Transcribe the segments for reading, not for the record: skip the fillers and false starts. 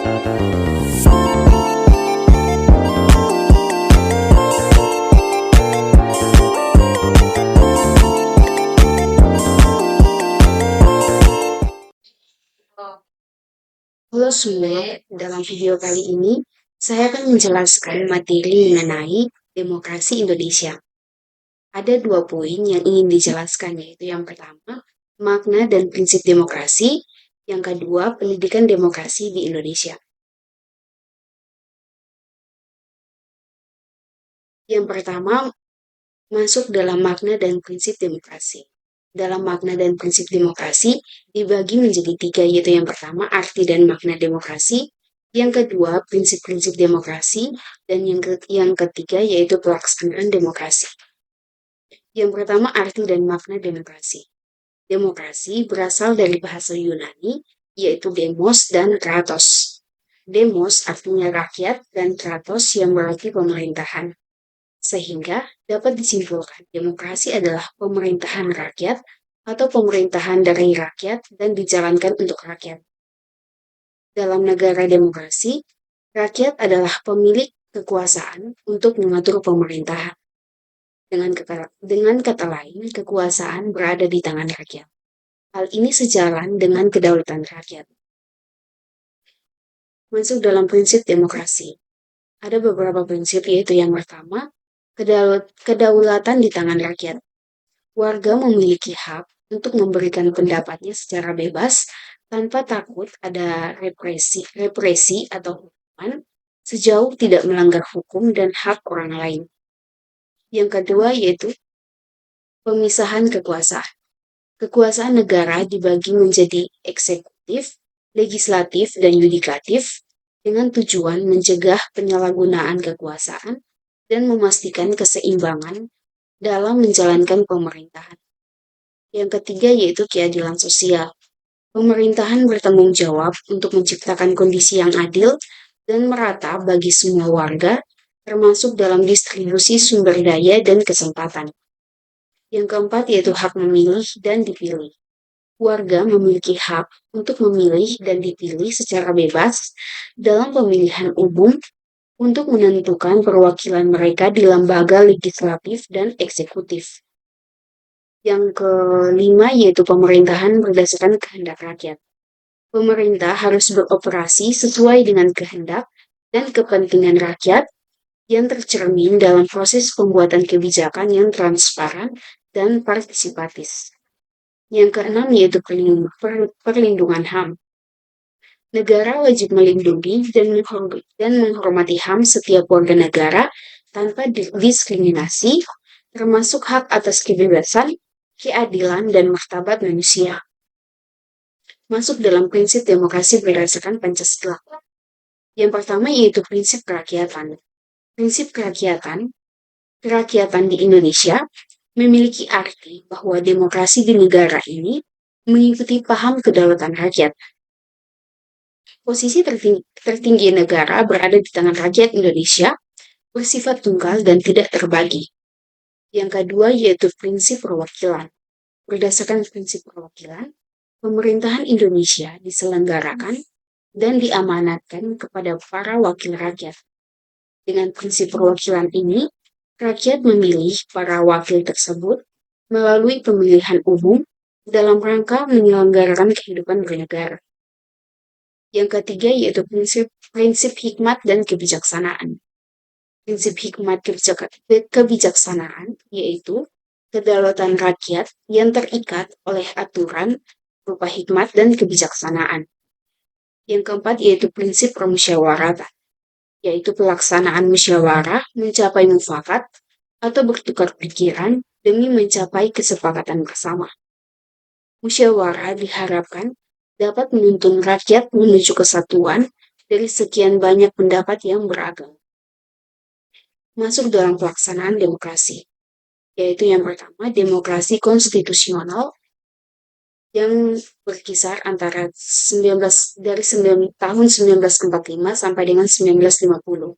Halo semua, dalam video kali ini saya akan menjelaskan materi mengenai demokrasi Indonesia. Ada 2 poin yang ingin dijelaskan, yaitu yang pertama, makna dan prinsip demokrasi, yang kedua, pendidikan demokrasi di Indonesia. Yang pertama, masuk dalam makna dan prinsip demokrasi. Dalam makna dan prinsip demokrasi dibagi menjadi 3, yaitu yang pertama arti dan makna demokrasi, yang kedua prinsip-prinsip demokrasi, dan yang ketiga yaitu pelaksanaan demokrasi. Yang pertama arti dan makna demokrasi. Demokrasi berasal dari bahasa Yunani, yaitu demos dan kratos. Demos artinya rakyat dan kratos yang berarti pemerintahan. Sehingga dapat disimpulkan demokrasi adalah pemerintahan rakyat atau pemerintahan dari rakyat dan dijalankan untuk rakyat. Dalam negara demokrasi, rakyat adalah pemilik kekuasaan untuk mengatur pemerintahan. Dengan kata lain, kekuasaan berada di tangan rakyat. Hal ini sejalan dengan kedaulatan rakyat. Masuk dalam prinsip demokrasi. Ada beberapa prinsip, yaitu yang pertama, kedaulatan di tangan rakyat. Warga memiliki hak untuk memberikan pendapatnya secara bebas tanpa takut ada represi atau hukuman sejauh tidak melanggar hukum dan hak orang lain. Yang kedua yaitu pemisahan kekuasaan. Kekuasaan negara dibagi menjadi eksekutif, legislatif, dan yudikatif dengan tujuan mencegah penyalahgunaan kekuasaan dan memastikan keseimbangan dalam menjalankan pemerintahan. Yang ketiga yaitu keadilan sosial. Pemerintahan bertanggung jawab untuk menciptakan kondisi yang adil dan merata bagi semua warga, termasuk dalam distribusi sumber daya dan kesempatan. Yang keempat yaitu hak memilih dan dipilih. Warga memiliki hak untuk memilih dan dipilih secara bebas dalam pemilihan umum untuk menentukan perwakilan mereka di lembaga legislatif dan eksekutif. Yang kelima yaitu pemerintahan berdasarkan kehendak rakyat. Pemerintah harus beroperasi sesuai dengan kehendak dan kepentingan rakyat yang tercermin dalam proses pembuatan kebijakan yang transparan dan partisipatif. Yang keenam yaitu perlindungan HAM. Negara wajib melindungi dan menghormati HAM setiap warga negara tanpa diskriminasi, termasuk hak atas kebebasan, keadilan, dan martabat manusia. Masuk dalam prinsip demokrasi berdasarkan Pancasila. Yang pertama yaitu prinsip kerakyatan. Prinsip kerakyatan di Indonesia memiliki arti bahwa demokrasi di negara ini mengikuti paham kedaulatan rakyat. Posisi tertinggi negara berada di tangan rakyat Indonesia, bersifat tunggal dan tidak terbagi. Yang kedua yaitu prinsip perwakilan. Berdasarkan prinsip perwakilan, pemerintahan Indonesia diselenggarakan dan diamanatkan kepada para wakil rakyat. Dengan prinsip perwakilan ini, rakyat memilih para wakil tersebut melalui pemilihan umum dalam rangka menyelenggarakan kehidupan bernegara. Yang ketiga yaitu prinsip hikmat dan kebijaksanaan. Prinsip hikmat kebijaksanaan yaitu kedaulatan rakyat yang terikat oleh aturan berupa hikmat dan kebijaksanaan. Yang keempat yaitu prinsip permusyawaratan, yaitu pelaksanaan musyawarah mencapai mufakat atau bertukar pikiran demi mencapai kesepakatan bersama. Musyawarah diharapkan dapat menuntun rakyat menuju kesatuan dari sekian banyak pendapat yang beragam. Masuk dalam pelaksanaan demokrasi, yaitu yang pertama demokrasi konstitusional yang berkisar antara tahun 1945 sampai dengan 1950.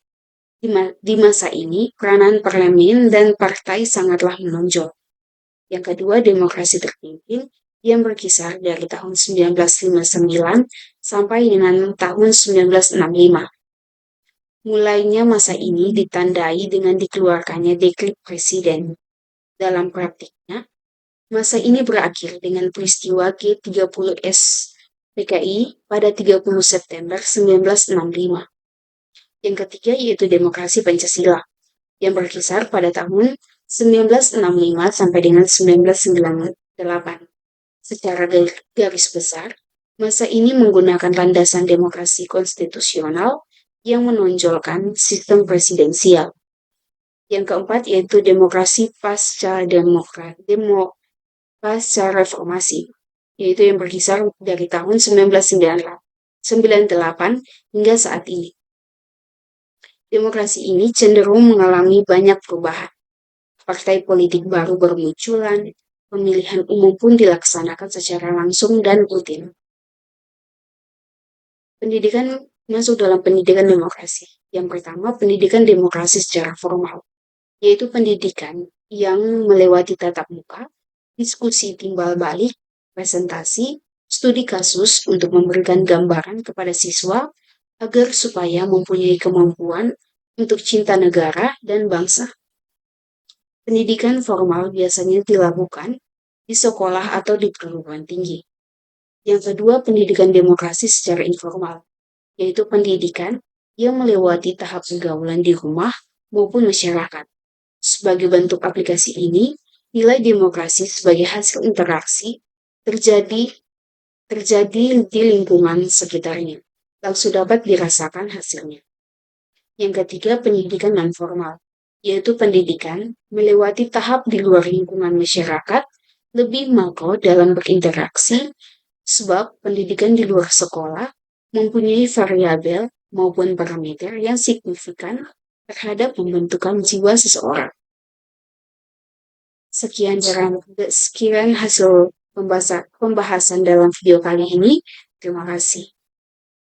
Di masa ini, peranan parlemen dan partai sangatlah menonjol. Yang kedua, demokrasi terpimpin yang berkisar dari tahun 1959 sampai dengan tahun 1965. Mulainya masa ini ditandai dengan dikeluarkannya dekret presiden. Dalam praktiknya, masa ini berakhir dengan peristiwa G30S PKI pada 30 September 1965. Yang ketiga yaitu demokrasi Pancasila, yang berkisar pada tahun 1965 sampai dengan 1998. Secara garis besar, masa ini menggunakan landasan demokrasi konstitusional yang menonjolkan sistem presidensial. Yang keempat yaitu demokrasi pasca reformasi, yaitu yang berkisar dari tahun 1998 hingga saat ini. Demokrasi ini cenderung mengalami banyak perubahan. Partai politik baru bermunculan, pemilihan umum pun dilaksanakan secara langsung dan rutin. Pendidikan masuk dalam pendidikan demokrasi. Yang pertama, pendidikan demokrasi secara formal, yaitu pendidikan yang melewati tatap muka, diskusi timbal balik, presentasi, studi kasus untuk memberikan gambaran kepada siswa agar supaya mempunyai kemampuan untuk cinta negara dan bangsa. Pendidikan formal biasanya dilakukan di sekolah atau di perguruan tinggi. Yang kedua, pendidikan demokrasi secara informal, yaitu pendidikan yang melewati tahap pergaulan di rumah maupun masyarakat. Sebagai bentuk aplikasi ini, nilai demokrasi sebagai hasil interaksi terjadi di lingkungan sekitarnya, langsung dapat dirasakan hasilnya. Yang ketiga, pendidikan non-formal, yaitu pendidikan melewati tahap di luar lingkungan masyarakat, lebih makro dalam berinteraksi, sebab pendidikan di luar sekolah mempunyai variabel maupun parameter yang signifikan terhadap pembentukan jiwa seseorang. Sekian hasil pembahasan dalam video kali ini. Terima kasih.